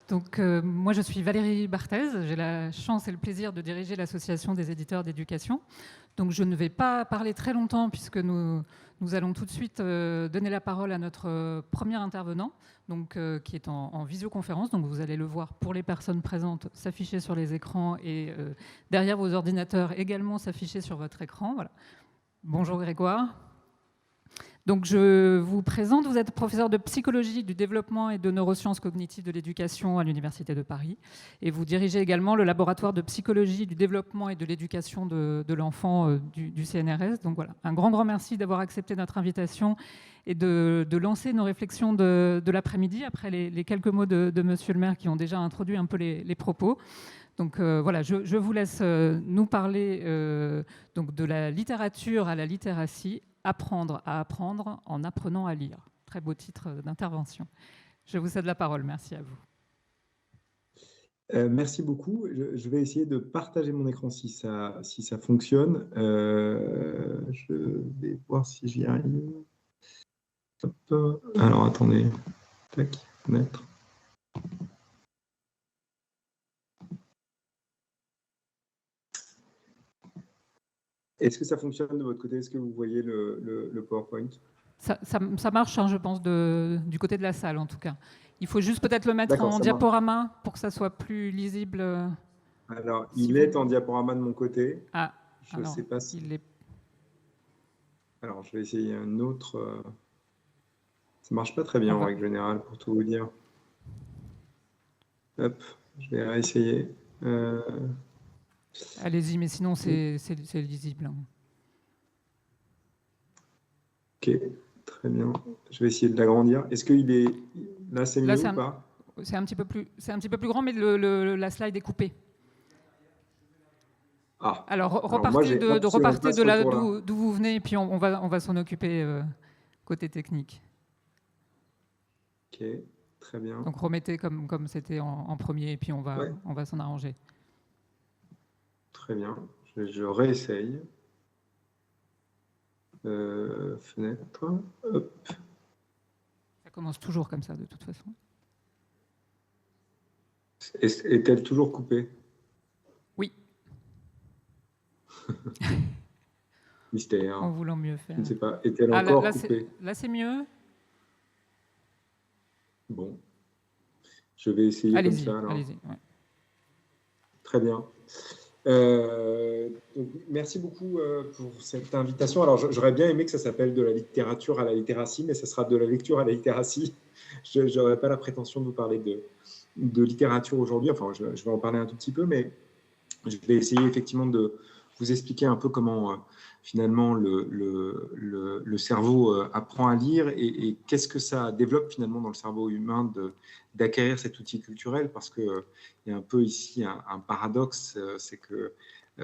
Donc, moi, je suis Valérie Barthez. J'ai la chance et le plaisir de diriger l'Association des éditeurs d'éducation. Donc, je ne vais pas parler très longtemps puisque nous allons tout de suite donner la parole à notre premier intervenant, donc, qui est en visioconférence. Donc, vous allez le voir pour les personnes présentes s'afficher sur les écrans et derrière vos ordinateurs également s'afficher sur votre écran. Voilà. Bonjour Grégoire. Donc, je vous présente, vous êtes professeur de psychologie du développement et de neurosciences cognitives de l'éducation à l'Université de Paris. Et vous dirigez également le laboratoire de psychologie du développement et de l'éducation de l'enfant du CNRS. Donc voilà, un grand merci d'avoir accepté notre invitation et de lancer nos réflexions de l'après-midi, après les quelques mots de Monsieur le maire qui ont déjà introduit un peu les propos. Donc voilà, je vous laisse nous parler donc de la littérature à la littératie, apprendre à apprendre en apprenant à lire. Très beau titre d'intervention. Je vous cède la parole, merci à vous. Merci beaucoup. Je vais essayer de partager mon écran si ça fonctionne. Je vais voir si j'y arrive. Hop. Alors, attendez. Tac, fenêtre. Est-ce que ça fonctionne de votre côté? Est-ce que vous voyez le PowerPoint? Ça marche, hein, je pense, du côté de la salle, en tout cas. Il faut juste peut-être le mettre en diaporama pour que ça soit plus lisible. Alors, il est en diaporama de mon côté. Ah, je ne sais pas si... Alors, je vais essayer un autre... Ça ne marche pas très bien en règle générale, pour tout vous dire. Hop, je vais réessayer. Allez-y, mais sinon, c'est lisible. Hein. Ok, très bien. Je vais essayer de l'agrandir. Est-ce qu'il est... Là, c'est mieux ou pas? C'est un petit peu plus grand, mais la slide est coupée. Ah. Alors repartez de là d'où vous venez, et puis on va s'en occuper côté technique. Ok, très bien. Donc remettez comme c'était en premier, et puis on va s'en arranger. Très bien, je réessaye. Fenêtre, hop. Ça commence toujours comme ça, de toute façon. Est-elle toujours coupée? Oui. Mystère. En voulant mieux faire. Je ne sais pas. Est-elle encore coupée? Là, c'est mieux. Bon. Je vais essayer comme ça. Allez-y. Ouais. Très bien. Donc, merci beaucoup pour cette invitation. Alors, j'aurais bien aimé que ça s'appelle de la littérature à la littératie, mais ça sera de la lecture à la littératie. Je n'aurais pas la prétention de vous parler de littérature aujourd'hui. Enfin, je vais en parler un tout petit peu, mais je vais essayer effectivement de vous expliquer un peu comment finalement le cerveau apprend à lire et qu'est-ce que ça développe finalement dans le cerveau humain d'acquérir cet outil culturel, parce qu'il y a un peu ici un paradoxe, c'est que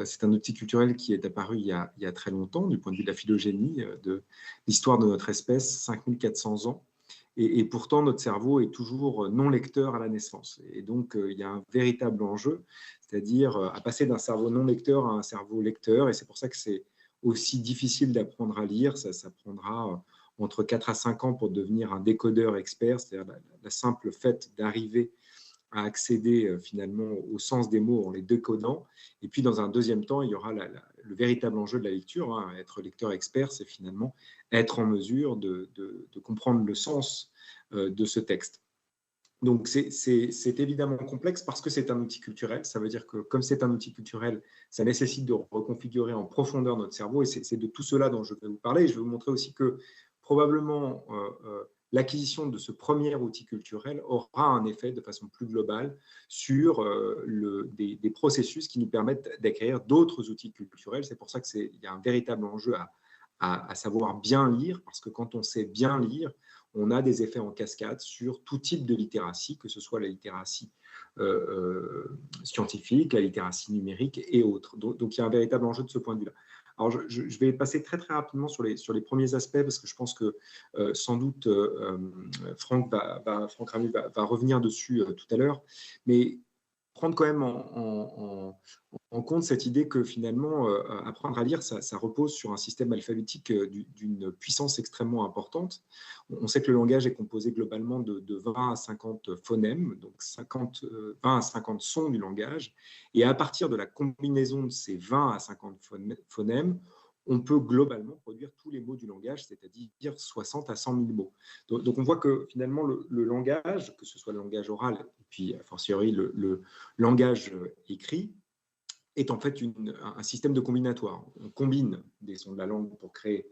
c'est un outil culturel qui est apparu il y a très longtemps, du point de vue de la phylogénie, de l'histoire de notre espèce, 5400 ans. Et pourtant, notre cerveau est toujours non lecteur à la naissance. Et donc, il y a un véritable enjeu, c'est-à-dire à passer d'un cerveau non lecteur à un cerveau lecteur. Et c'est pour ça que c'est aussi difficile d'apprendre à lire. Ça prendra entre 4 à 5 ans pour devenir un décodeur expert, c'est-à-dire la simple fait d'arriver à accéder finalement au sens des mots en les décodant. Et puis, dans un deuxième temps, il y aura le véritable enjeu de la lecture. Hein. Être lecteur expert, c'est finalement être en mesure de comprendre le sens de ce texte. Donc, c'est évidemment complexe parce que c'est un outil culturel. Ça veut dire que comme c'est un outil culturel, ça nécessite de reconfigurer en profondeur notre cerveau. Et c'est de tout cela dont je vais vous parler. Et je vais vous montrer aussi que probablement l'acquisition de ce premier outil culturel aura un effet de façon plus globale sur des processus qui nous permettent d'acquérir d'autres outils culturels. C'est pour ça qu'il y a un véritable enjeu à savoir bien lire, parce que quand on sait bien lire, on a des effets en cascade sur tout type de littératie, que ce soit la littératie scientifique, la littératie numérique et autres. Donc il y a un véritable enjeu de ce point de vue-là. Alors, je vais passer très rapidement sur les premiers aspects, parce que je pense que sans doute Franck Ramy va revenir dessus tout à l'heure. Mais prendre quand même en compte cette idée que finalement, apprendre à lire, ça repose sur un système alphabétique d'une puissance extrêmement importante. On sait que le langage est composé globalement de 20 à 50 phonèmes, donc 20 à 50 sons du langage. Et à partir de la combinaison de ces 20 à 50 phonèmes, on peut globalement produire tous les mots du langage, c'est-à-dire 60 à 100 000 mots. Donc on voit que finalement, le langage, que ce soit le langage oral et puis a fortiori le langage écrit, est en fait un système de combinatoire. On combine des sons de la langue pour créer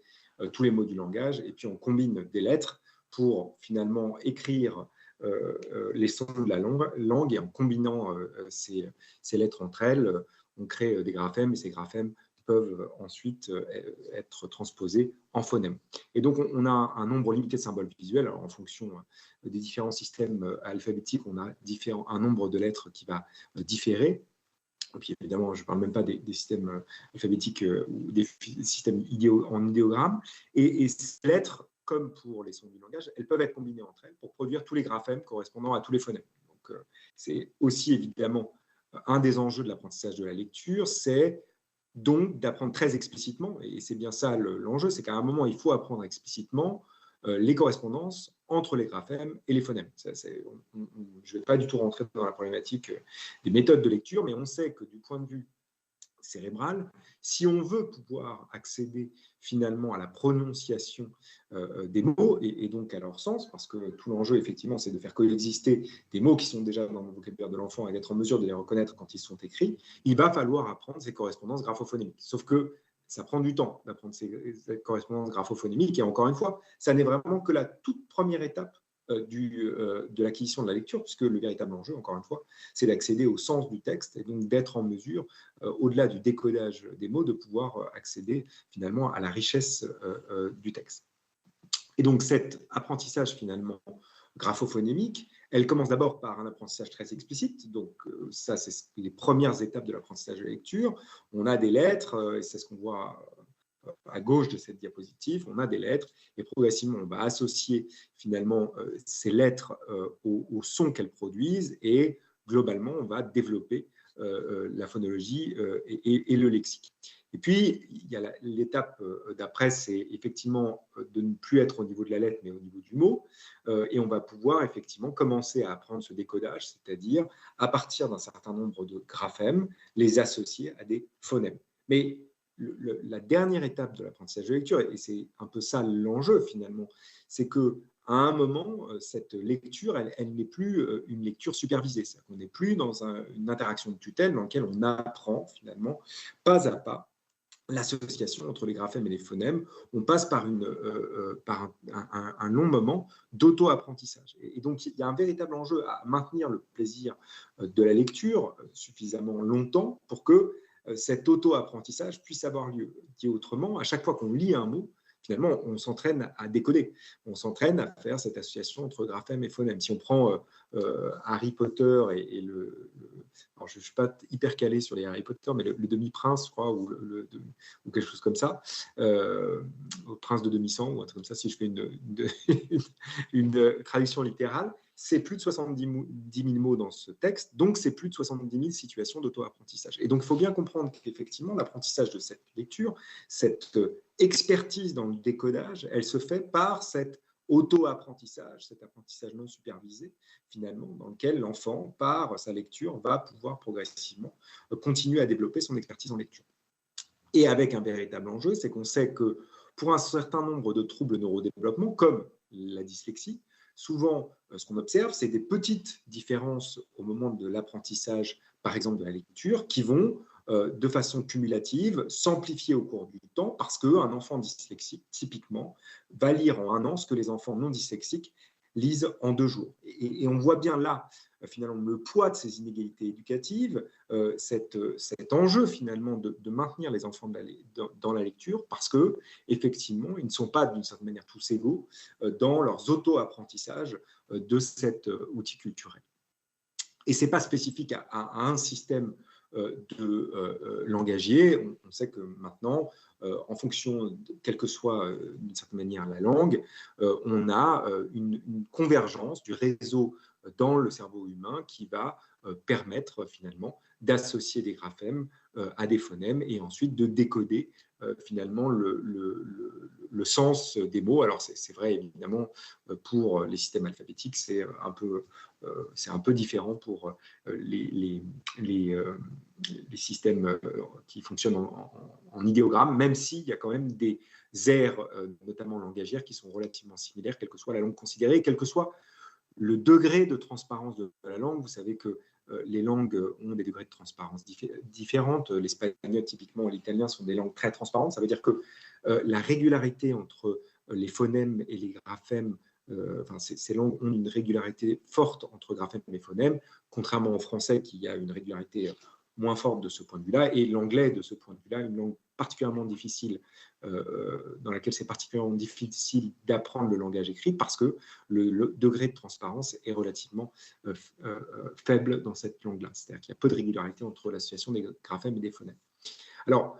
tous les mots du langage, et puis on combine des lettres pour finalement écrire les sons de la langue, et en combinant ces lettres entre elles, on crée des graphèmes, et ces graphèmes peuvent ensuite être transposés en phonèmes. Et donc, on a un nombre limité de symboles visuels. Alors, en fonction des différents systèmes alphabétiques, on a un nombre de lettres qui va différer. Et puis, évidemment, je ne parle même pas des systèmes alphabétiques ou des systèmes en idéogrammes. Et ces lettres, comme pour les sons du langage, elles peuvent être combinées entre elles pour produire tous les graphèmes correspondant à tous les phonèmes. Donc, c'est aussi évidemment un des enjeux de l'apprentissage de la lecture, c'est donc d'apprendre très explicitement, et c'est bien ça l'enjeu, c'est qu'à un moment, il faut apprendre explicitement les correspondances entre les graphèmes et les phonèmes. Je ne vais pas du tout rentrer dans la problématique des méthodes de lecture, mais on sait que du point de vue cérébrale, si on veut pouvoir accéder finalement à la prononciation des mots et donc à leur sens, parce que tout l'enjeu effectivement c'est de faire coexister des mots qui sont déjà dans le vocabulaire de l'enfant et d'être en mesure de les reconnaître quand ils sont écrits, il va falloir apprendre ces correspondances graphophoniques. Sauf que ça prend du temps d'apprendre ces correspondances graphophoniques, et encore une fois, ça n'est vraiment que la toute première étape de l'acquisition de la lecture, puisque le véritable enjeu, encore une fois, c'est d'accéder au sens du texte et donc d'être en mesure, au-delà du décodage des mots, de pouvoir accéder finalement à la richesse du texte. Et donc cet apprentissage finalement graphophonémique, elle commence d'abord par un apprentissage très explicite, donc ça c'est les premières étapes de l'apprentissage de la lecture. On a des lettres, et c'est ce qu'on voit à gauche de cette diapositive, on a des lettres, et progressivement, on va associer finalement ces lettres au son qu'elles produisent, et globalement, on va développer la phonologie et le lexique. Et puis, il y a l'étape d'après, c'est effectivement de ne plus être au niveau de la lettre, mais au niveau du mot, et on va pouvoir effectivement commencer à apprendre ce décodage, c'est-à-dire à partir d'un certain nombre de graphèmes, les associer à des phonèmes. Mais la dernière étape de l'apprentissage de lecture, et c'est un peu ça l'enjeu finalement, c'est qu'à un moment, cette lecture, elle n'est plus une lecture supervisée. C'est-à-dire qu'on n'est plus dans une interaction de tutelle dans laquelle on apprend finalement, pas à pas, l'association entre les graphèmes et les phonèmes. On passe par un long moment d'auto-apprentissage. Et donc, il y a un véritable enjeu à maintenir le plaisir de la lecture suffisamment longtemps pour que cet auto-apprentissage puisse avoir lieu. Dit autrement, à chaque fois qu'on lit un mot, finalement, on s'entraîne à décoder. On s'entraîne à faire cette association entre graphèmes et phonèmes. Si on prend Harry Potter alors je ne suis pas hyper calé sur les Harry Potter, mais le Demi-Prince, je crois, ou quelque chose comme ça, au Prince de Demi-Sang, ou un truc comme ça, si je fais une traduction littérale, c'est plus de 70 000 mots dans ce texte, donc c'est plus de 70 000 situations d'auto-apprentissage. Et donc, il faut bien comprendre qu'effectivement, l'apprentissage de cette lecture, cette expertise dans le décodage, elle se fait par cet auto-apprentissage, cet apprentissage non supervisé, finalement, dans lequel l'enfant, par sa lecture, va pouvoir progressivement continuer à développer son expertise en lecture. Et avec un véritable enjeu, c'est qu'on sait que pour un certain nombre de troubles neurodéveloppement, comme la dyslexie, souvent, ce qu'on observe, c'est des petites différences au moment de l'apprentissage, par exemple de la lecture, qui vont, de façon cumulative, s'amplifier au cours du temps, parce qu'un enfant dyslexique, typiquement, va lire en 1 an ce que les enfants non dyslexiques lisent en 2 jours. Et on voit bien là, finalement, le poids de ces inégalités éducatives, cet enjeu, finalement, de maintenir les enfants dans la lecture, parce que, effectivement, ils ne sont pas, d'une certaine manière, tous égaux dans leurs auto-apprentissages de cet outil culturel. Et ce n'est pas spécifique à un système langagier. On sait que maintenant, en fonction, quelle que soit d'une certaine manière la langue, on a une convergence du réseau dans le cerveau humain qui va permettre finalement d'associer des graphèmes à des phonèmes et ensuite de décoder finalement le sens des mots. Alors c'est vrai évidemment pour les systèmes alphabétiques, c'est un peu différent pour les systèmes qui fonctionnent en idéogramme, même s'il y a quand même des aires, notamment langagières, qui sont relativement similaires, quelle que soit la langue considérée, quel que soit le degré de transparence de la langue. Vous savez que les langues ont des degrés de transparence différentes. L'espagnol, typiquement, et l'italien sont des langues très transparentes. Ça veut dire que la régularité entre les phonèmes et les graphèmes, ces langues ont une régularité forte entre graphèmes et phonèmes, contrairement au français qui a une régularité moins forte de ce point de vue-là, et l'anglais, de ce point de vue-là, une langue particulièrement difficile, dans laquelle c'est particulièrement difficile d'apprendre le langage écrit parce que le degré de transparence est relativement faible dans cette langue-là. C'est-à-dire qu'il y a peu de régularité entre l'association des graphèmes et des phonèmes. Alors,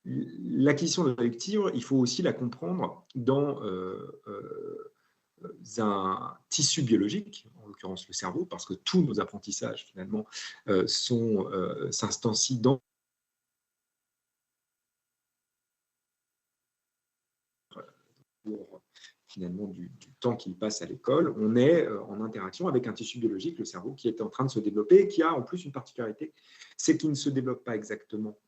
l'acquisition de la lecture, il faut aussi la comprendre dans un tissu biologique, en l'occurrence le cerveau, parce que tous nos apprentissages, finalement, s'instancient dans pour finalement du temps qu'il passe à l'école, on est en interaction avec un tissu biologique, le cerveau, qui est en train de se développer et qui a en plus une particularité, c'est qu'il ne se développe pas exactement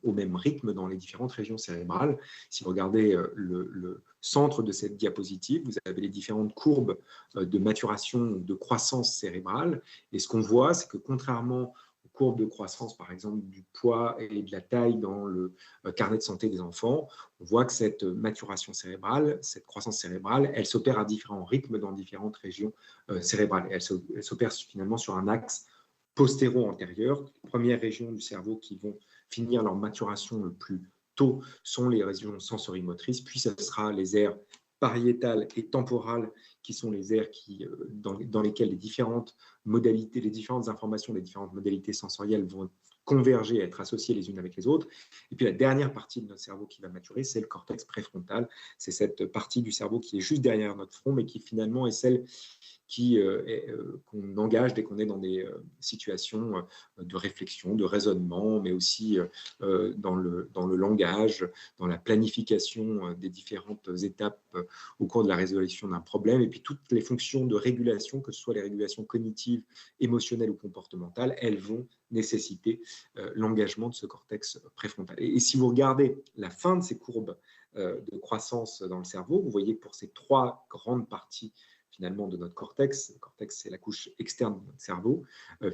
au même rythme dans les différentes régions cérébrales. Si vous regardez le centre de cette diapositive, vous avez les différentes courbes de maturation, de croissance cérébrale. Et ce qu'on voit, c'est que contrairement aux courbes de croissance, par exemple, du poids et de la taille dans le carnet de santé des enfants, on voit que cette maturation cérébrale, cette croissance cérébrale, elle s'opère à différents rythmes dans différentes régions cérébrales. Et elle s'opère finalement sur un axe postéro-antérieur. Les premières régions du cerveau qui vont finir leur maturation le plus tôt sont les régions sensorimotrices, puis ce sera les aires pariétales et temporales qui sont les aires dans lesquelles les différentes modalités, les différentes informations, les différentes modalités sensorielles vont converger, être associées les unes avec les autres. Et puis la dernière partie de notre cerveau qui va maturer, c'est le cortex préfrontal. C'est cette partie du cerveau qui est juste derrière notre front, mais qui finalement est celle qu'on engage dès qu'on est dans des situations de réflexion, de raisonnement, mais aussi dans le langage, dans la planification des différentes étapes au cours de la résolution d'un problème, et puis toutes les fonctions de régulation, que ce soit les régulations cognitives, émotionnelles ou comportementales, elles vont nécessiter l'engagement de ce cortex préfrontal. Et si vous regardez la fin de ces courbes de croissance dans le cerveau, vous voyez que pour ces trois grandes parties finalement de notre cortex. Le cortex, c'est la couche externe de notre cerveau.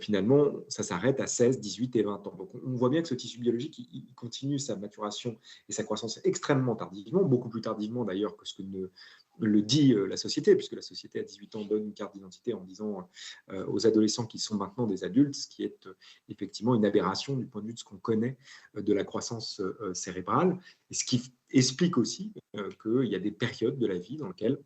Finalement, ça s'arrête à 16, 18 et 20 ans. Donc, on voit bien que ce tissu biologique, il continue sa maturation et sa croissance extrêmement tardivement, beaucoup plus tardivement d'ailleurs que ce que le dit la société, puisque la société à 18 ans donne une carte d'identité en disant aux adolescents qui sont maintenant des adultes, ce qui est effectivement une aberration du point de vue de ce qu'on connaît de la croissance cérébrale, et ce qui explique aussi qu'il y a des périodes de la vie dans lesquelles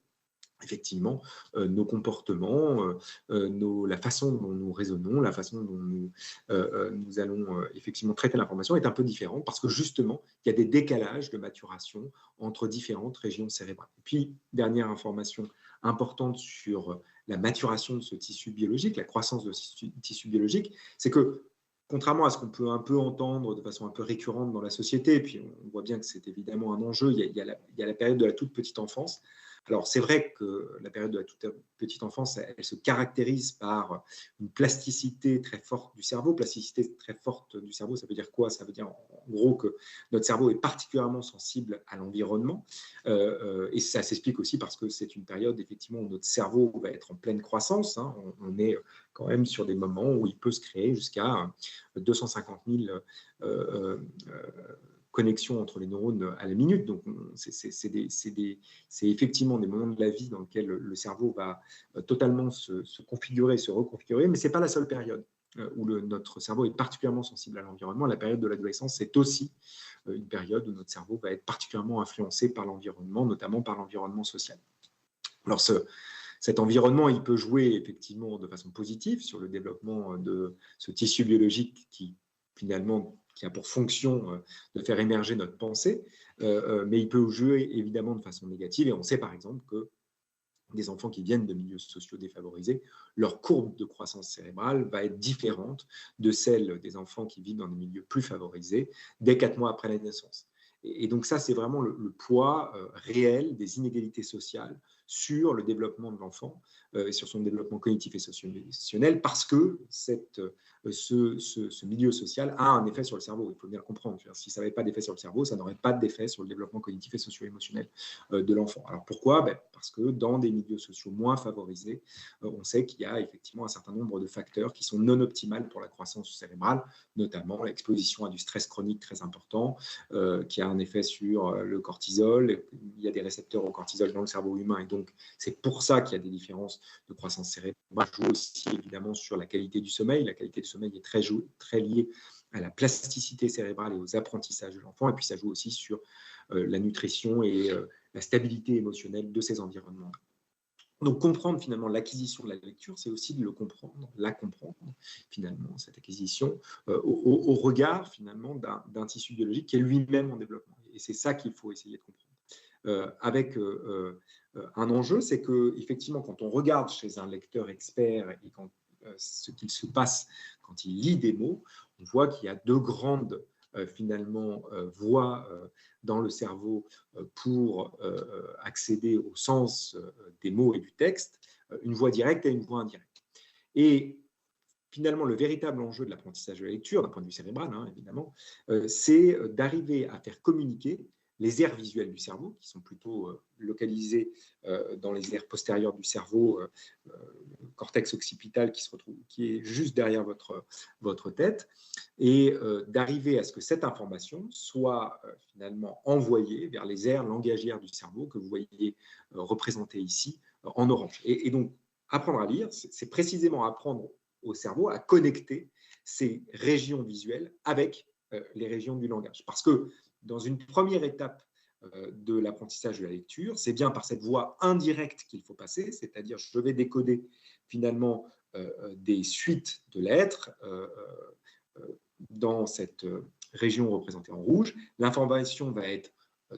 effectivement, nos comportements, la façon dont nous raisonnons, la façon dont nous allons effectivement traiter l'information est un peu différente parce que justement, il y a des décalages de maturation entre différentes régions cérébrales. Et puis, dernière information importante sur la maturation de ce tissu biologique, la croissance de ce tissu biologique, c'est que contrairement à ce qu'on peut un peu entendre de façon un peu récurrente dans la société, et puis on voit bien que c'est évidemment un enjeu, il y a la période de la toute petite enfance. Alors, c'est vrai que la période de la toute petite enfance, elle se caractérise par une plasticité très forte du cerveau. Plasticité très forte du cerveau, ça veut dire quoi? Ça veut dire en gros que notre cerveau est particulièrement sensible à l'environnement. Et ça s'explique aussi parce que c'est une période, effectivement, où notre cerveau va être en pleine croissance. Hein. On est quand même sur des moments où il peut se créer jusqu'à 250 000 connexions entre les neurones à la minute. Donc, c'est effectivement des moments de la vie dans lesquels le cerveau va totalement se configurer, se reconfigurer, mais ce n'est pas la seule période où notre cerveau est particulièrement sensible à l'environnement. La période de l'adolescence, c'est aussi une période où notre cerveau va être particulièrement influencé par l'environnement, notamment par l'environnement social. Alors, cet environnement, il peut jouer effectivement de façon positive sur le développement de ce tissu biologique qui, finalement, qui a pour fonction de faire émerger notre pensée, mais il peut jouer évidemment de façon négative. Et on sait par exemple que des enfants qui viennent de milieux sociaux défavorisés, leur courbe de croissance cérébrale va être différente de celle des enfants qui vivent dans des milieux plus favorisés dès 4 mois après la naissance. Et donc ça, c'est vraiment le poids réel des inégalités sociales sur le développement de l'enfant et sur son développement cognitif et socio-émotionnel, parce que ce milieu social a un effet sur le cerveau. Il faut bien le comprendre. Si ça n'avait pas d'effet sur le cerveau, ça n'aurait pas d'effet sur le développement cognitif et socio-émotionnel de l'enfant. Alors pourquoi? Parce que dans des milieux sociaux moins favorisés, on sait qu'il y a effectivement un certain nombre de facteurs qui sont non optimales pour la croissance cérébrale, notamment l'exposition à du stress chronique très important, qui a un effet sur le cortisol. Il y a des récepteurs au cortisol dans le cerveau humain, et donc c'est pour ça qu'il y a des différences de croissance cérébrale. Moi, je joue aussi évidemment sur la qualité du sommeil. La qualité du sommeil est très liée à la plasticité cérébrale et aux apprentissages de l'enfant, et puis ça joue aussi sur la nutrition et la stabilité émotionnelle de ces environnements. Donc, comprendre finalement l'acquisition de la lecture, c'est aussi de la comprendre finalement, cette acquisition, au regard finalement d'un tissu biologique qui est lui-même en développement. Et c'est ça qu'il faut essayer de comprendre. Avec un enjeu, c'est que effectivement, quand on regarde chez un lecteur expert et ce qu'il se passe quand il lit des mots, on voit qu'il y a deux grandes finalement voies dans le cerveau pour accéder au sens des mots et du texte, une voie directe et une voie indirecte. Et finalement, le véritable enjeu de l'apprentissage de la lecture, d'un point de vue cérébral, évidemment, c'est d'arriver à faire communiquer les aires visuelles du cerveau, qui sont plutôt localisées dans les aires postérieures du cerveau, le cortex occipital qui est juste derrière votre tête, et d'arriver à ce que cette information soit finalement envoyée vers les aires langagières du cerveau que vous voyez représentées ici en orange. Et donc, apprendre à lire, c'est précisément apprendre au cerveau à connecter ces régions visuelles avec les régions du langage. Parce que dans une première étape de l'apprentissage de la lecture, c'est bien par cette voie indirecte qu'il faut passer, c'est-à-dire je vais décoder finalement des suites de lettres dans cette région représentée en rouge. L'information va être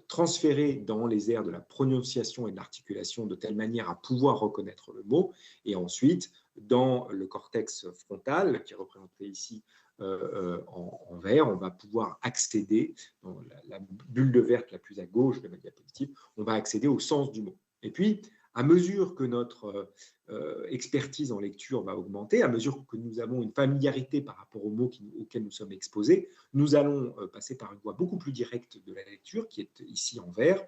transférée dans les aires de la prononciation et de l'articulation de telle manière à pouvoir reconnaître le mot, et ensuite dans le cortex frontal, qui est représenté ici en vert, on va pouvoir accéder, dans la bulle de verte la plus à gauche de la diapositive, on va accéder au sens du mot. Et puis, à mesure que notre expertise en lecture va augmenter, à mesure que nous avons une familiarité par rapport aux mots auxquels nous sommes exposés, nous allons passer par une voie beaucoup plus directe de la lecture, qui est ici en vert,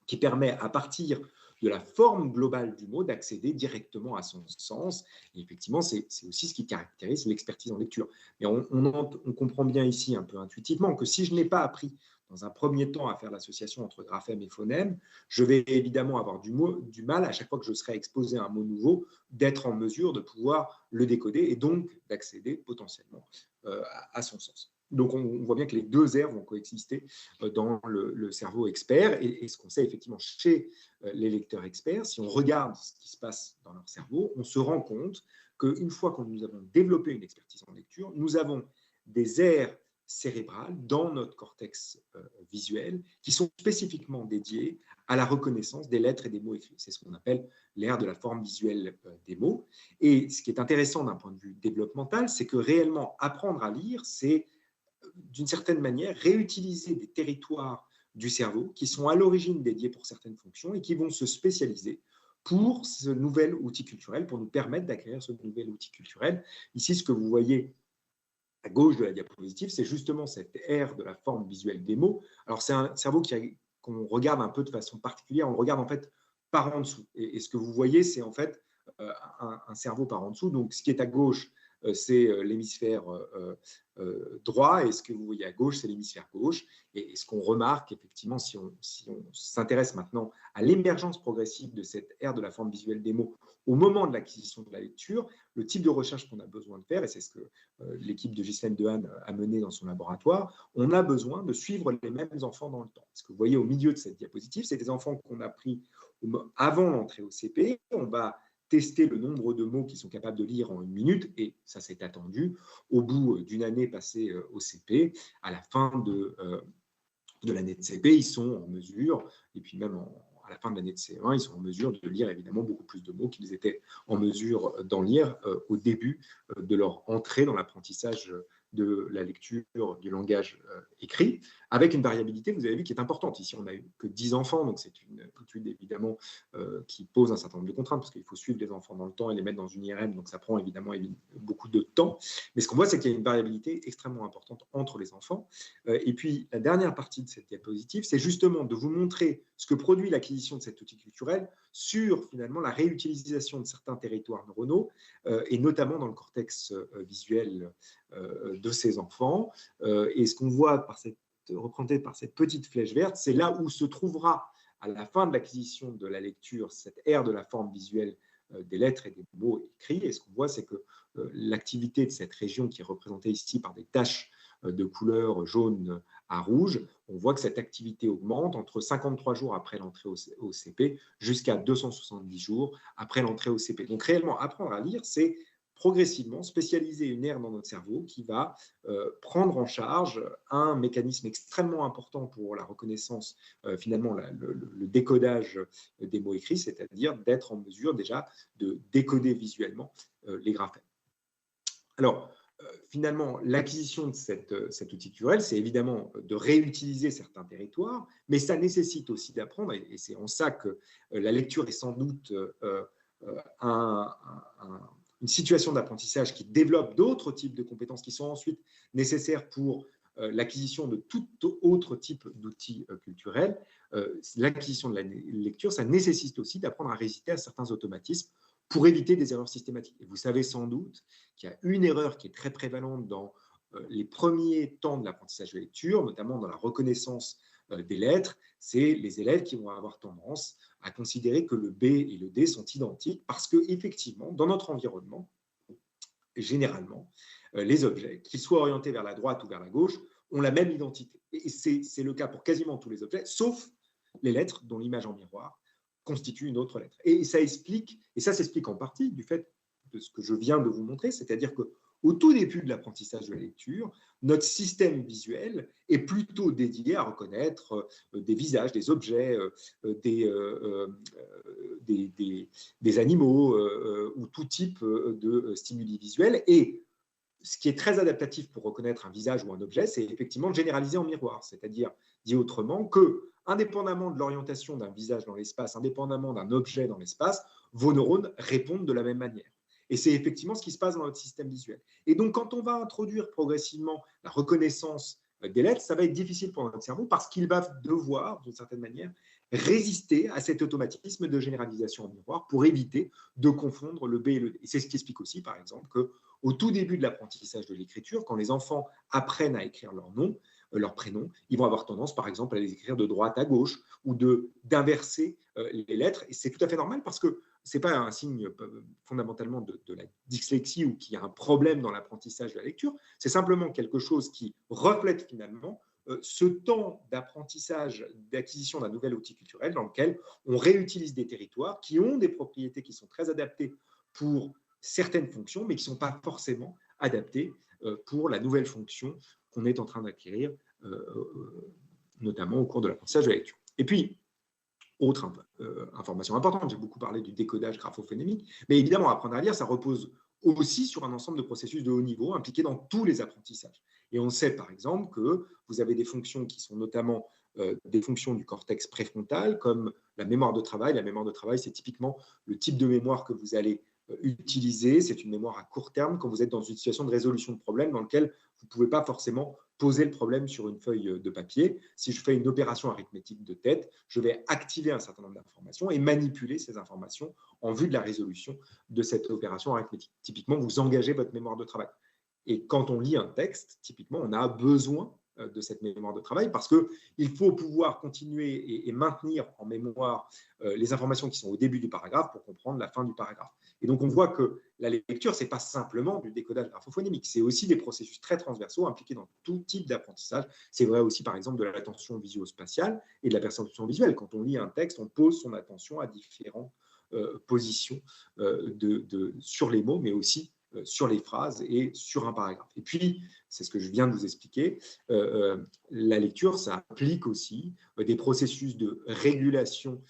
qui permet à partir de la forme globale du mot d'accéder directement à son sens. Et effectivement, c'est aussi ce qui caractérise l'expertise en lecture. Mais on comprend bien ici, un peu intuitivement, que si je n'ai pas appris dans un premier temps à faire l'association entre graphème et phonème, je vais évidemment avoir du mal, à chaque fois que je serai exposé à un mot nouveau, d'être en mesure de pouvoir le décoder et donc d'accéder potentiellement à son sens. Donc, on voit bien que les deux aires vont coexister dans le cerveau expert. Et ce qu'on sait effectivement chez les lecteurs experts, si on regarde ce qui se passe dans leur cerveau, on se rend compte qu'une fois que nous avons développé une expertise en lecture, nous avons des aires cérébrales dans notre cortex visuel qui sont spécifiquement dédiées à la reconnaissance des lettres et des mots écrits. C'est ce qu'on appelle l'aire de la forme visuelle des mots. Et ce qui est intéressant d'un point de vue développemental, c'est que réellement apprendre à lire, c'est d'une certaine manière réutiliser des territoires du cerveau qui sont à l'origine dédiés pour certaines fonctions et qui vont se spécialiser pour ce nouvel outil culturel, pour nous permettre d'acquérir ce nouvel outil culturel. Ici, ce que vous voyez à gauche de la diapositive, c'est justement cette aire de la forme visuelle des mots. Alors, c'est un cerveau qu'on regarde un peu de façon particulière, on le regarde en fait par en dessous. Et ce que vous voyez, c'est en fait un cerveau par en dessous. Donc, ce qui est à gauche, c'est l'hémisphère droit, et ce que vous voyez à gauche, c'est l'hémisphère gauche. Et ce qu'on remarque, effectivement, si on s'intéresse maintenant à l'émergence progressive de cette aire de la forme visuelle des mots au moment de l'acquisition de la lecture, le type de recherche qu'on a besoin de faire, et c'est ce que l'équipe de Ghislaine Dehaene a mené dans son laboratoire, on a besoin de suivre les mêmes enfants dans le temps. Ce que vous voyez au milieu de cette diapositive, c'est des enfants qu'on a pris avant l'entrée au CP. On va tester le nombre de mots qu'ils sont capables de lire en 1 minute, et ça s'est attendu au bout d'une année passée au CP, à la fin de l'année de CP, ils sont en mesure, et puis même à la fin de l'année de CE1, ils sont en mesure de lire évidemment beaucoup plus de mots qu'ils étaient en mesure d'en lire au début de leur entrée dans l'apprentissage de la lecture du langage écrit, avec une variabilité, vous avez vu, qui est importante. Ici, on n'a eu que 10 enfants, donc c'est une étude évidemment qui pose un certain nombre de contraintes, parce qu'il faut suivre les enfants dans le temps et les mettre dans une IRM, donc ça prend évidemment beaucoup de temps. Mais ce qu'on voit, c'est qu'il y a une variabilité extrêmement importante entre les enfants. Et puis, la dernière partie de cette diapositive, c'est justement de vous montrer ce que produit l'acquisition de cet outil culturel sur, finalement, la réutilisation de certains territoires neuronaux, et notamment dans le cortex visuel de ces enfants. Et ce qu'on voit représenté par cette petite flèche verte, c'est là où se trouvera, à la fin de l'acquisition de la lecture, cette ère de la forme visuelle des lettres et des mots écrits. Et ce qu'on voit, c'est que l'activité de cette région, qui est représentée ici par des taches de couleur jaune à rouge, on voit que cette activité augmente entre 53 jours après l'entrée au CP jusqu'à 270 jours après l'entrée au CP. Donc réellement, apprendre à lire, c'est progressivement spécialiser une aire dans notre cerveau qui va prendre en charge un mécanisme extrêmement important pour la reconnaissance, finalement le décodage des mots écrits, c'est-à-dire d'être en mesure déjà de décoder visuellement les graphèmes. Alors, finalement, l'acquisition de cet outil culturel, c'est évidemment de réutiliser certains territoires, mais ça nécessite aussi d'apprendre, et c'est en ça que la lecture est sans doute une situation d'apprentissage qui développe d'autres types de compétences qui sont ensuite nécessaires pour l'acquisition de tout autre type d'outils culturels. L'acquisition de la lecture, ça nécessite aussi d'apprendre à résister à certains automatismes pour éviter des erreurs systématiques. Et vous savez sans doute qu'il y a une erreur qui est très prévalente dans les premiers temps de l'apprentissage de lecture, notamment dans la reconnaissance des lettres, c'est les élèves qui vont avoir tendance à considérer que le B et le D sont identiques parce qu'effectivement, dans notre environnement, généralement, les objets, qu'ils soient orientés vers la droite ou vers la gauche, ont la même identité. Et c'est le cas pour quasiment tous les objets, sauf les lettres dont l'image en miroir constitue une autre lettre. Et ça s'explique en partie du fait de ce que je viens de vous montrer, c'est-à-dire qu'au tout début de l'apprentissage de la lecture, notre système visuel est plutôt dédié à reconnaître des visages, des objets, des animaux ou tout type de stimuli visuels. Et ce qui est très adaptatif pour reconnaître un visage ou un objet, c'est effectivement de généraliser en miroir, c'est-à-dire, dit autrement, que, indépendamment de l'orientation d'un visage dans l'espace, indépendamment d'un objet dans l'espace, vos neurones répondent de la même manière. Et c'est effectivement ce qui se passe dans notre système visuel. Et donc, quand on va introduire progressivement la reconnaissance des lettres, ça va être difficile pour notre cerveau parce qu'il va devoir, d'une certaine manière, résister à cet automatisme de généralisation en miroir pour éviter de confondre le B et le D. Et c'est ce qui explique aussi, par exemple, qu'au tout début de l'apprentissage de l'écriture, quand les enfants apprennent à écrire leur nom, leur prénom, ils vont avoir tendance, par exemple, à les écrire de droite à gauche ou d'inverser les lettres. Et c'est tout à fait normal parce que ce n'est pas un signe fondamentalement de la dyslexie ou qu'il y a un problème dans l'apprentissage de la lecture. C'est simplement quelque chose qui reflète finalement ce temps d'apprentissage, d'acquisition d'un nouvel outil culturel dans lequel on réutilise des territoires qui ont des propriétés qui sont très adaptées pour certaines fonctions, mais qui ne sont pas forcément adaptées pour la nouvelle fonction qu'on est en train d'acquérir, notamment au cours de l'apprentissage de la lecture. Et puis, autre information importante, j'ai beaucoup parlé du décodage graphophónémique, mais évidemment, apprendre à lire, ça repose aussi sur un ensemble de processus de haut niveau impliqués dans tous les apprentissages. Et on sait par exemple que vous avez des fonctions qui sont notamment des fonctions du cortex préfrontal, comme la mémoire de travail. La mémoire de travail, c'est typiquement le type de mémoire que vous allez utiliser. C'est une mémoire à court terme quand vous êtes dans une situation de résolution de problème dans laquelle vous ne pouvez pas forcément poser le problème sur une feuille de papier. Si je fais une opération arithmétique de tête, je vais activer un certain nombre d'informations et manipuler ces informations en vue de la résolution de cette opération arithmétique. Typiquement, vous engagez votre mémoire de travail. Et quand on lit un texte, typiquement, on a besoin de cette mémoire de travail parce qu'il faut pouvoir continuer et maintenir en mémoire les informations qui sont au début du paragraphe pour comprendre la fin du paragraphe. Et donc, on voit que la lecture, ce n'est pas simplement du décodage graphophónémique, c'est aussi des processus très transversaux impliqués dans tout type d'apprentissage. C'est vrai aussi, par exemple, de l'attention visuo-spatiale et de la perception visuelle. Quand on lit un texte, on pose son attention à différentes positions sur les mots, mais aussi sur les phrases et sur un paragraphe. Et puis, c'est ce que je viens de vous expliquer, la lecture, ça implique aussi des processus de régulation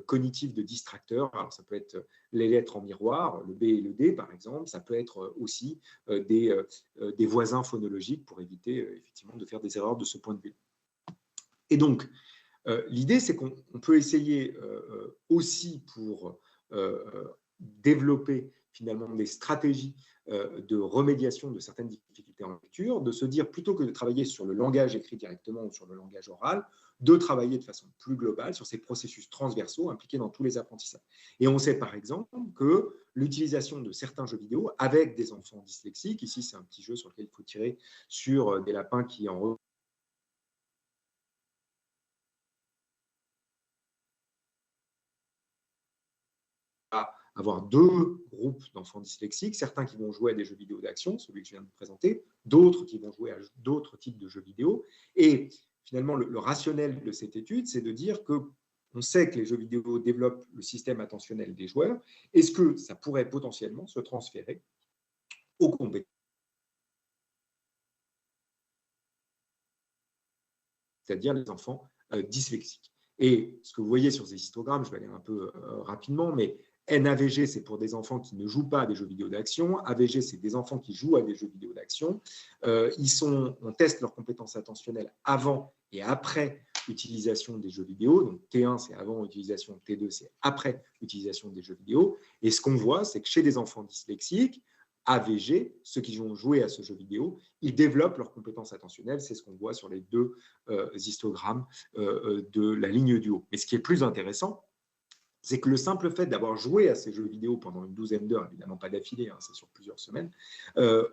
cognitive de distracteurs. Alors, ça peut être les lettres en miroir, le B et le D, par exemple. Ça peut être aussi des voisins phonologiques pour éviter effectivement de faire des erreurs de ce point de vue. Et donc, l'idée, c'est qu'on peut essayer aussi pour développer finalement des stratégies de remédiation de certaines difficultés en lecture, de se dire plutôt que de travailler sur le langage écrit directement ou sur le langage oral, de travailler de façon plus globale sur ces processus transversaux impliqués dans tous les apprentissages. Et on sait par exemple que l'utilisation de certains jeux vidéo avec des enfants dyslexiques, ici c'est un petit jeu sur lequel il faut tirer sur des lapins qui en avoir deux groupes d'enfants dyslexiques, certains qui vont jouer à des jeux vidéo d'action, celui que je viens de vous présenter, d'autres qui vont jouer à d'autres types de jeux vidéo. Et finalement, le rationnel de cette étude, c'est de dire qu'on sait que les jeux vidéo développent le système attentionnel des joueurs. Est-ce que ça pourrait potentiellement se transférer aux compétences, c'est-à-dire les enfants dyslexiques? Et ce que vous voyez sur ces histogrammes, je vais aller un peu rapidement, mais NAVG, c'est pour des enfants qui ne jouent pas à des jeux vidéo d'action. AVG, c'est des enfants qui jouent à des jeux vidéo d'action. On teste leurs compétences attentionnelles avant et après l'utilisation des jeux vidéo. Donc T1, c'est avant l'utilisation, T2, c'est après l'utilisation des jeux vidéo. Et ce qu'on voit, c'est que chez des enfants dyslexiques, AVG, ceux qui vont jouer à ce jeu vidéo, ils développent leurs compétences attentionnelles. C'est ce qu'on voit sur les deux histogrammes de la ligne du haut. Mais ce qui est plus intéressant, c'est que le simple fait d'avoir joué à ces jeux vidéo pendant une douzaine d'heures, évidemment pas d'affilée, hein, c'est sur plusieurs semaines, a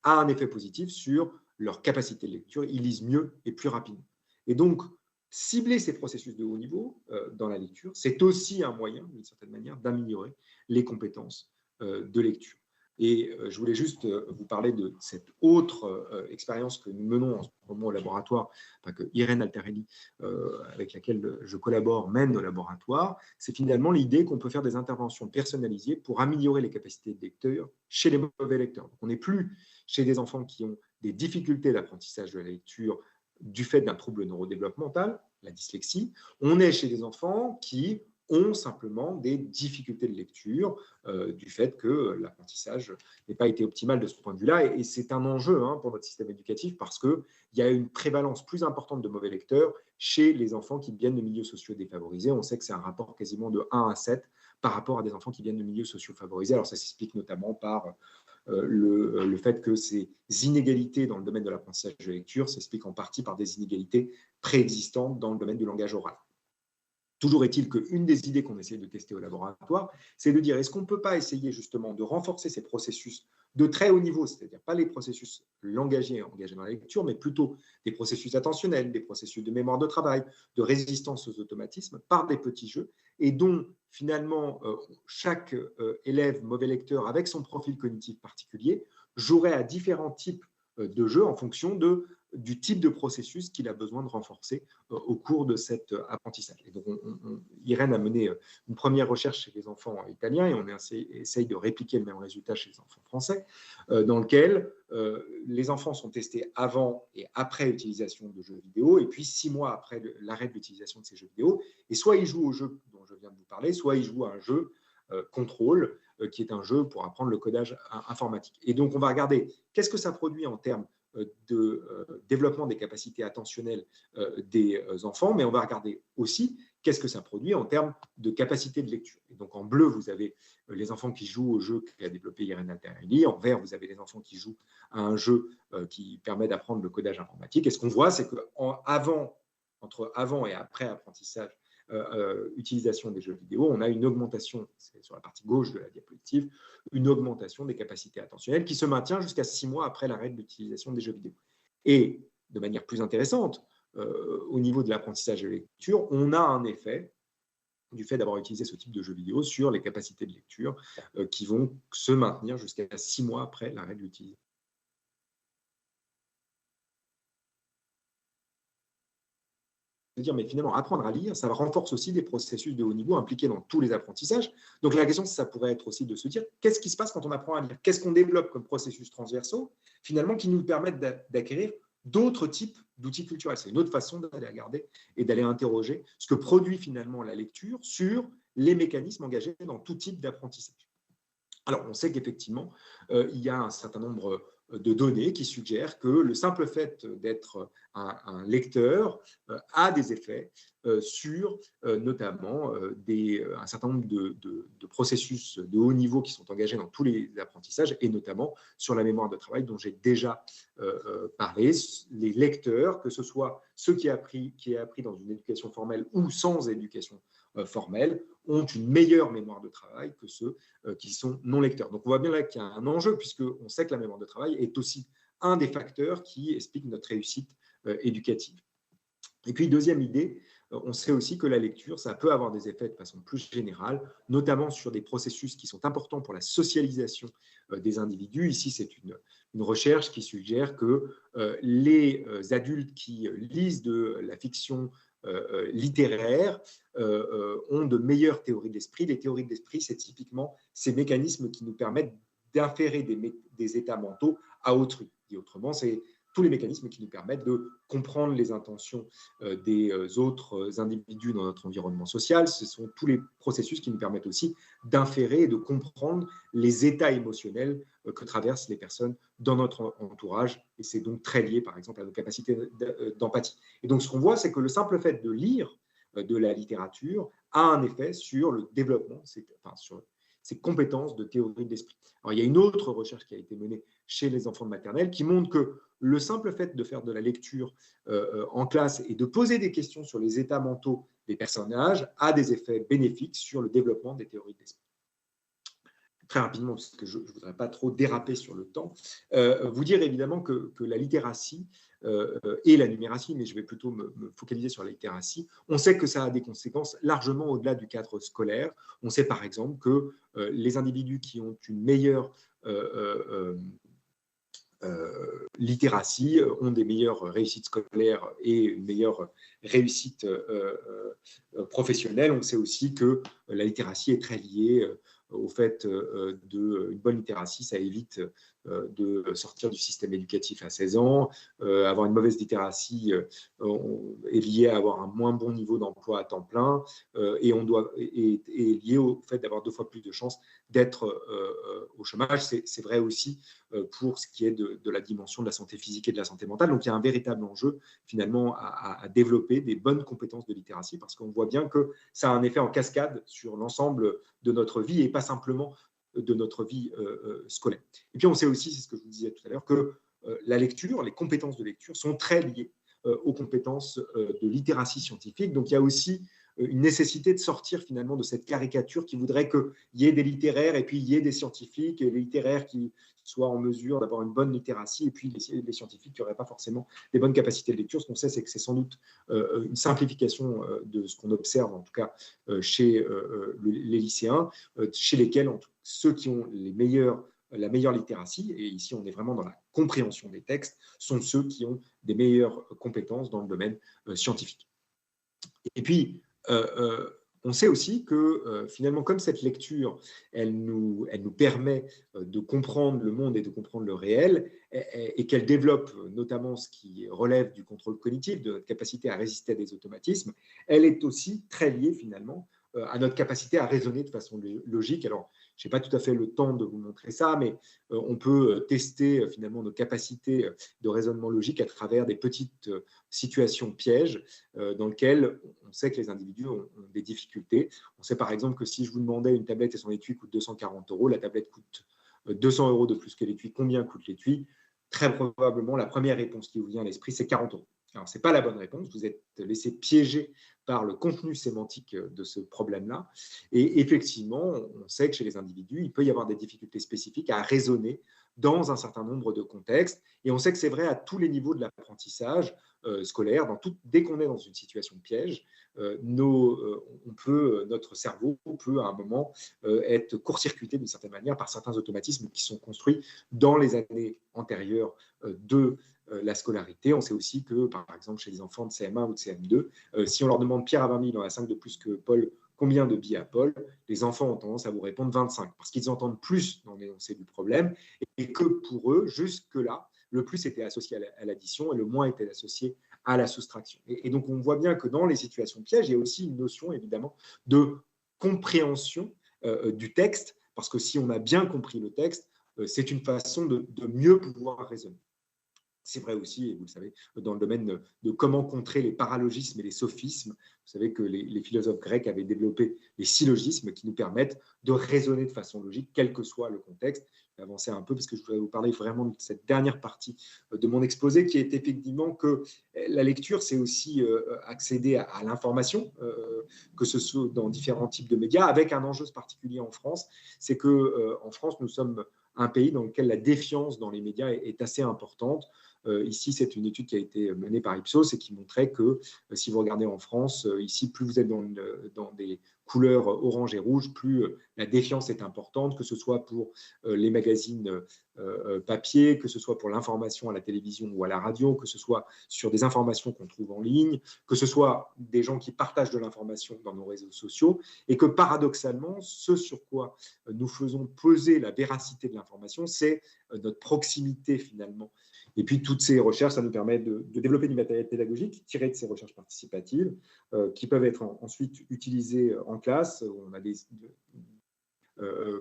un effet positif sur leur capacité de lecture. Ils lisent mieux et plus rapidement. Et donc, cibler ces processus de haut niveau dans la lecture, c'est aussi un moyen, d'une certaine manière, d'améliorer les compétences de lecture. Et je voulais juste vous parler de cette autre expérience que nous menons en ce moment au laboratoire, enfin, que Irène Altarelli, avec laquelle je collabore, mène au laboratoire. C'est finalement l'idée qu'on peut faire des interventions personnalisées pour améliorer les capacités de lecteur chez les mauvais lecteurs. Donc, on n'est plus chez des enfants qui ont des difficultés d'apprentissage de la lecture du fait d'un trouble neurodéveloppemental, la dyslexie. On est chez des enfants qui ont simplement des difficultés de lecture du fait que l'apprentissage n'ait pas été optimal de ce point de vue-là. Et c'est un enjeu pour notre système éducatif parce qu'il y a une prévalence plus importante de mauvais lecteurs chez les enfants qui viennent de milieux sociaux défavorisés. On sait que c'est un rapport quasiment de 1 à 7 par rapport à des enfants qui viennent de milieux sociaux favorisés. Alors ça s'explique notamment par le fait que ces inégalités dans le domaine de l'apprentissage de lecture s'expliquent en partie par des inégalités préexistantes dans le domaine du langage oral. Toujours est-il qu'une des idées qu'on essaie de tester au laboratoire, c'est de dire est-ce qu'on ne peut pas essayer justement de renforcer ces processus de très haut niveau, c'est-à-dire pas les processus langagiers engagés dans la lecture, mais plutôt des processus attentionnels, des processus de mémoire de travail, de résistance aux automatismes par des petits jeux, et dont finalement chaque élève mauvais lecteur avec son profil cognitif particulier jouerait à différents types de jeux en fonction du type de processus qu'il a besoin de renforcer au cours de cet apprentissage. Et donc, Irène a mené une première recherche chez les enfants italiens et on essaye de répliquer le même résultat chez les enfants français, dans lequel les enfants sont testés avant et après l'utilisation de jeux vidéo et puis 6 mois après l'arrêt de l'utilisation de ces jeux vidéo. Et soit ils jouent au jeu dont je viens de vous parler, soit ils jouent à un jeu contrôle, qui est un jeu pour apprendre le codage informatique. Et donc, on va regarder qu'est-ce que ça produit en termes de développement des capacités attentionnelles des enfants, mais on va regarder aussi qu'est-ce que ça produit en termes de capacité de lecture. Et donc en bleu, vous avez les enfants qui jouent au jeu qu'a développé Irène Altarelli, en vert, vous avez les enfants qui jouent à un jeu qui permet d'apprendre le codage informatique. Et ce qu'on voit, c'est qu'entre avant et après apprentissage, utilisation des jeux vidéo, on a une augmentation, c'est sur la partie gauche de la diapositive, une augmentation des capacités attentionnelles qui se maintient jusqu'à 6 mois après l'arrêt de l'utilisation des jeux vidéo. Et de manière plus intéressante, au niveau de l'apprentissage de lecture, on a un effet du fait d'avoir utilisé ce type de jeux vidéo sur les capacités de lecture qui vont se maintenir jusqu'à 6 mois après l'arrêt de l'utilisation. dire, mais finalement, apprendre à lire, ça renforce aussi des processus de haut niveau impliqués dans tous les apprentissages. Donc la question, ça pourrait être aussi de se dire, qu'est-ce qui se passe quand on apprend à lire? Qu'est-ce qu'on développe comme processus transversaux, finalement, qui nous permettent d'acquérir d'autres types d'outils culturels? C'est une autre façon d'aller regarder et d'aller interroger ce que produit finalement la lecture sur les mécanismes engagés dans tout type d'apprentissage. Alors, on sait qu'effectivement, il y a un certain nombre de données qui suggèrent que le simple fait d'être un lecteur a des effets sur notamment un certain nombre de processus de haut niveau qui sont engagés dans tous les apprentissages et notamment sur la mémoire de travail dont j'ai déjà parlé. Les lecteurs, que ce soit ceux qui ont appris dans une éducation formelle ou sans éducation formelle, ont une meilleure mémoire de travail que ceux qui sont non lecteurs. Donc on voit bien là qu'il y a un enjeu puisqu'on sait que la mémoire de travail est aussi un des facteurs qui explique notre réussite éducative. Et puis, deuxième idée, on sait aussi que la lecture, ça peut avoir des effets de façon plus générale, notamment sur des processus qui sont importants pour la socialisation des individus. Ici, c'est une recherche qui suggère que les adultes qui lisent de la fiction littéraire ont de meilleures théories de l'esprit. Les théories de l'esprit, c'est typiquement ces mécanismes qui nous permettent d'inférer des états mentaux à autrui. Dit autrement, c'est tous les mécanismes qui nous permettent de comprendre les intentions des autres individus dans notre environnement social. Ce sont tous les processus qui nous permettent aussi d'inférer et de comprendre les états émotionnels que traversent les personnes dans notre entourage. Et c'est donc très lié, par exemple, à nos capacités d'empathie. Et donc, ce qu'on voit, c'est que le simple fait de lire de la littérature a un effet sur le développement, sur ces compétences de théorie de l'esprit. Alors, il y a une autre recherche qui a été menée chez les enfants de maternelle qui montre que le simple fait de faire de la lecture en classe et de poser des questions sur les états mentaux des personnages a des effets bénéfiques sur le développement des théories de l'esprit. Très rapidement, parce que je ne voudrais pas trop déraper sur le temps, vous dire évidemment que la littératie et la numératie, mais je vais plutôt me focaliser sur la littératie, on sait que ça a des conséquences largement au-delà du cadre scolaire. On sait par exemple que les individus qui ont une meilleure littératie ont des meilleures réussites scolaires et une meilleure réussite professionnelle. On sait aussi que la littératie est très liée au fait d'une bonne littératie, ça évite de sortir du système éducatif à 16 ans. Avoir une mauvaise littératie est lié à avoir un moins bon niveau d'emploi à temps plein et est lié au fait d'avoir 2 fois plus de chances d'être au chômage. C'est vrai aussi pour ce qui est de la dimension de la santé physique et de la santé mentale. Donc, il y a un véritable enjeu, finalement, à développer des bonnes compétences de littératie parce qu'on voit bien que ça a un effet en cascade sur l'ensemble de notre vie et pas simplement de notre vie scolaire. Et puis, on sait aussi, c'est ce que je vous disais tout à l'heure, que la lecture, les compétences de lecture sont très liées aux compétences de littératie scientifique. Donc, il y a aussi une nécessité de sortir finalement de cette caricature qui voudrait qu'il y ait des littéraires et puis il y ait des scientifiques, et les littéraires qui soient en mesure d'avoir une bonne littératie et puis les scientifiques qui n'auraient pas forcément des bonnes capacités de lecture. Ce qu'on sait, c'est que c'est sans doute une simplification de ce qu'on observe, en tout cas chez les lycéens, chez lesquels ceux qui ont la meilleure littératie, et ici on est vraiment dans la compréhension des textes, sont ceux qui ont des meilleures compétences dans le domaine scientifique. Et puis, on sait aussi que finalement, comme cette lecture, elle nous permet de comprendre le monde et de comprendre le réel, et qu'elle développe notamment ce qui relève du contrôle cognitif, de notre capacité à résister à des automatismes, elle est aussi très liée finalement à notre capacité à raisonner de façon logique. Alors, je n'ai pas tout à fait le temps de vous montrer ça, mais on peut tester finalement nos capacités de raisonnement logique à travers des petites situations pièges dans lesquelles on sait que les individus ont des difficultés. On sait par exemple que si je vous demandais une tablette et son étui coûte 240 €, la tablette coûte 200 € de plus que l'étui. Combien coûte l'étui? Très probablement, la première réponse qui vous vient à l'esprit, c'est 40 €. Alors, ce n'est pas la bonne réponse, vous êtes laissé piéger par le contenu sémantique de ce problème-là. Et effectivement, on sait que chez les individus, il peut y avoir des difficultés spécifiques à raisonner dans un certain nombre de contextes. Et on sait que c'est vrai à tous les niveaux de l'apprentissage scolaire. Dès qu'on est dans une situation de piège, notre cerveau peut à un moment être court-circuité d'une certaine manière par certains automatismes qui sont construits dans les années antérieures de la scolarité. On sait aussi que, par exemple, chez les enfants de CM1 ou de CM2, si on leur demande Pierre a 20 000, il en a 5 de plus que Paul, combien de billets à Paul, les enfants ont tendance à vous répondre 25, parce qu'ils entendent plus dans l'énoncé du problème, et que pour eux, jusque-là, le plus était associé à l'addition et le moins était associé à la soustraction. Et donc, on voit bien que dans les situations pièges, il y a aussi une notion, évidemment, de compréhension du texte, parce que si on a bien compris le texte, c'est une façon de mieux pouvoir raisonner. C'est vrai aussi, et vous le savez, dans le domaine de comment contrer les paralogismes et les sophismes. Vous savez que les philosophes grecs avaient développé les syllogismes qui nous permettent de raisonner de façon logique, quel que soit le contexte. Je vais avancer un peu parce que je voudrais vous parler vraiment de cette dernière partie de mon exposé, qui est effectivement que la lecture, c'est aussi accéder à l'information, que ce soit dans différents types de médias, avec un enjeu particulier en France. C'est qu'en France, nous sommes un pays dans lequel la défiance dans les médias est assez importante. Ici, c'est une étude qui a été menée par Ipsos et qui montrait que si vous regardez en France, ici, plus vous êtes dans des couleurs orange et rouge, plus la défiance est importante, que ce soit pour les magazines papier, que ce soit pour l'information à la télévision ou à la radio, que ce soit sur des informations qu'on trouve en ligne, que ce soit des gens qui partagent de l'information dans nos réseaux sociaux, et que paradoxalement, ce sur quoi nous faisons peser la véracité de l'information, c'est notre proximité finalement. Et puis, toutes ces recherches, ça nous permet de développer du matériel pédagogique tiré de ces recherches participatives qui peuvent être ensuite utilisées en classe. On a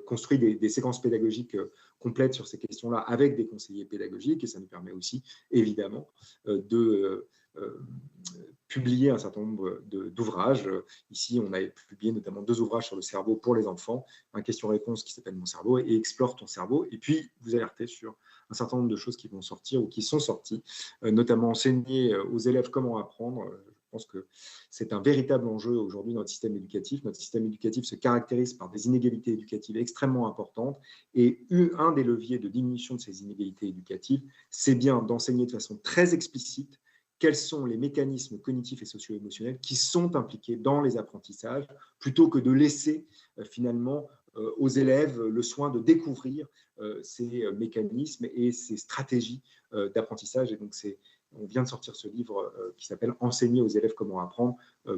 construit des séquences pédagogiques complètes sur ces questions-là avec des conseillers pédagogiques et ça nous permet aussi, évidemment, de publier un certain nombre d'ouvrages. Ici, on a publié notamment 2 ouvrages sur le cerveau pour les enfants, un question-réponse qui s'appelle « Mon cerveau » et « Explore ton cerveau ». Et puis, vous alertez sur un certain nombre de choses qui vont sortir ou qui sont sorties, notamment enseigner aux élèves comment apprendre. Je pense que c'est un véritable enjeu aujourd'hui dans notre système éducatif. Notre système éducatif se caractérise par des inégalités éducatives extrêmement importantes et un des leviers de diminution de ces inégalités éducatives, c'est bien d'enseigner de façon très explicite quels sont les mécanismes cognitifs et socio-émotionnels qui sont impliqués dans les apprentissages, plutôt que de laisser finalement aux élèves le soin de découvrir ces mécanismes et ces stratégies d'apprentissage. Et donc, on vient de sortir ce livre qui s'appelle « Enseigner aux élèves comment apprendre »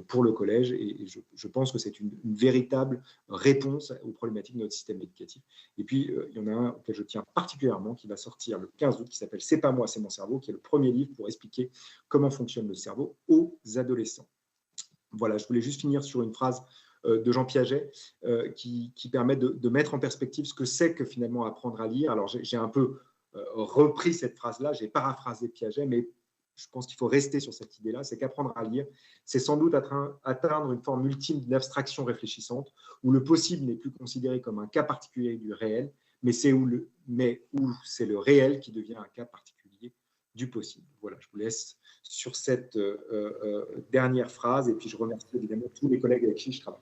pour le collège. Et je pense que c'est une véritable réponse aux problématiques de notre système éducatif. Et puis, il y en a un auquel je tiens particulièrement, qui va sortir le 15 août, qui s'appelle « C'est pas moi, c'est mon cerveau », qui est le premier livre pour expliquer comment fonctionne le cerveau aux adolescents. Voilà, je voulais juste finir sur une phrase de Jean Piaget qui permet de mettre en perspective ce que c'est que finalement apprendre à lire. Alors, j'ai un peu repris cette phrase-là, j'ai paraphrasé Piaget, mais je pense qu'il faut rester sur cette idée-là, c'est qu'apprendre à lire, c'est sans doute atteindre une forme ultime d'abstraction réfléchissante, où le possible n'est plus considéré comme un cas particulier du réel, mais où c'est le réel qui devient un cas particulier du possible. Voilà, je vous laisse sur cette dernière phrase, et puis je remercie évidemment tous les collègues avec qui je travaille.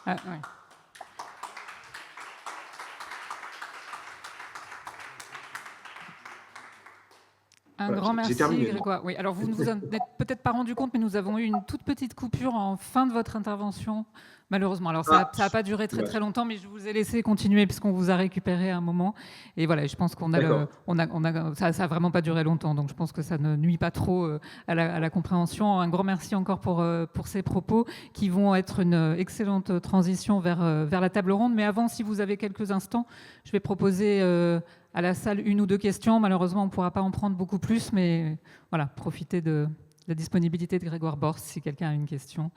Ah, ouais. Un grand merci, Grégoire. Oui, alors vous ne vous en êtes peut-être pas rendu compte, mais nous avons eu une toute petite coupure en fin de votre intervention, malheureusement. Alors ça n'a pas duré très longtemps, mais je vous ai laissé continuer puisqu'on vous a récupéré à un moment. Et voilà, je pense qu'on a ça n'a vraiment pas duré longtemps, donc je pense que ça ne nuit pas trop à la compréhension. Un grand merci encore pour ces propos qui vont être une excellente transition vers la table ronde. Mais avant, si vous avez quelques instants, je vais proposer à la salle 1 ou 2 questions. Malheureusement, on ne pourra pas en prendre beaucoup plus, mais voilà, profitez de la disponibilité de Grégoire Borst si quelqu'un a une question.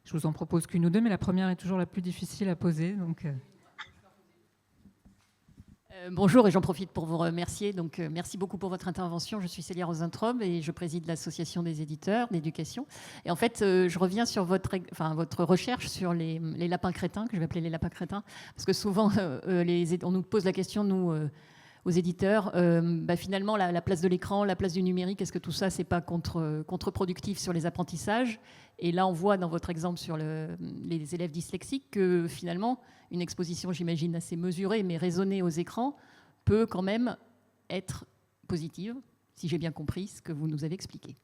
Je vous en propose qu'une ou 2, mais la première est toujours la plus difficile à poser. Donc, bonjour, et j'en profite pour vous remercier. Donc, merci beaucoup pour votre intervention. Je suis Célia Rosentraub et je préside l'Association des éditeurs d'éducation. Et en fait, je reviens sur votre recherche sur les lapins crétins, que je vais appeler les lapins crétins, parce que souvent, on nous pose la question, nous, aux éditeurs, finalement, la place de l'écran, la place du numérique, est-ce que tout ça, c'est pas contre-productif sur les apprentissages? Et là, on voit dans votre exemple sur les élèves dyslexiques que finalement, une exposition, j'imagine, assez mesurée, mais raisonnée aux écrans, peut quand même être positive, si j'ai bien compris ce que vous nous avez expliqué.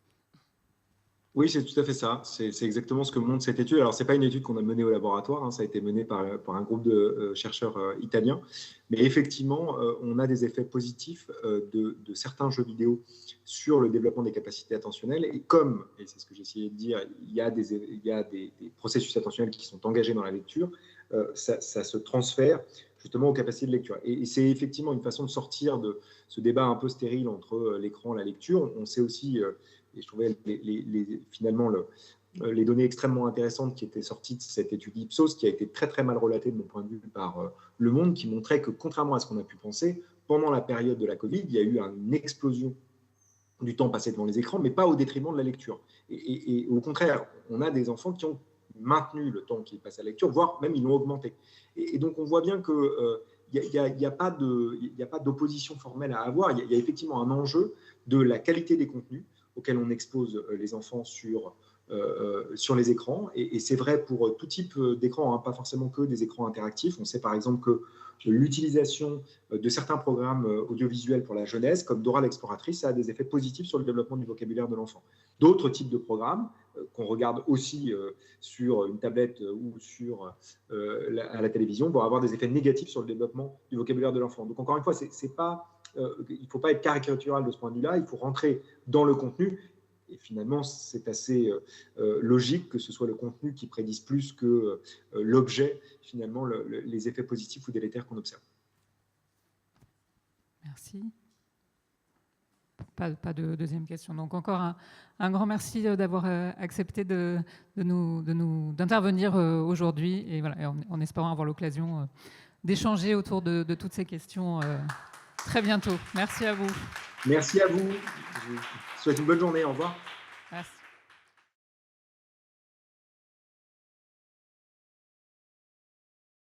Oui, c'est tout à fait ça. C'est exactement ce que montre cette étude. Alors, ce n'est pas une étude qu'on a menée au laboratoire, hein, ça a été mené par un groupe de chercheurs italiens. Mais effectivement, on a des effets positifs de certains jeux vidéo sur le développement des capacités attentionnelles. Et comme, et c'est ce que j'ai essayé de dire, il y a des processus attentionnels qui sont engagés dans la lecture, ça se transfère justement aux capacités de lecture. Et c'est effectivement une façon de sortir de ce débat un peu stérile entre l'écran et la lecture. On sait aussi... et je trouvais finalement les données extrêmement intéressantes qui étaient sorties de cette étude Ipsos, qui a été très très mal relatée de mon point de vue par Le Monde, qui montrait que contrairement à ce qu'on a pu penser, pendant la période de la Covid, il y a eu une explosion du temps passé devant les écrans, mais pas au détriment de la lecture. Et au contraire, on a des enfants qui ont maintenu le temps qu'ils passent à la lecture, voire même ils l'ont augmenté. Et donc on voit bien que il n'y a pas d'opposition formelle à avoir. Il y a effectivement un enjeu de la qualité des contenus auxquels on expose les enfants sur les écrans. Et c'est vrai pour tout type d'écran, hein, pas forcément que des écrans interactifs. On sait par exemple que l'utilisation de certains programmes audiovisuels pour la jeunesse, comme Dora l'exploratrice, ça a des effets positifs sur le développement du vocabulaire de l'enfant. D'autres types de programmes qu'on regarde aussi sur une tablette ou à la télévision vont avoir des effets négatifs sur le développement du vocabulaire de l'enfant. Donc encore une fois, il ne faut pas être caricatural de ce point de vue-là, il faut rentrer dans le contenu. Et finalement, c'est assez logique que ce soit le contenu qui prédise plus que l'objet, finalement, les effets positifs ou délétères qu'on observe. Merci. Pas de deuxième question. Donc encore un grand merci d'avoir accepté d'intervenir aujourd'hui, et voilà, en espérant avoir l'occasion d'échanger autour de toutes ces questions très bientôt. Merci à vous. Merci à vous. Je vous souhaite une bonne journée. Au revoir.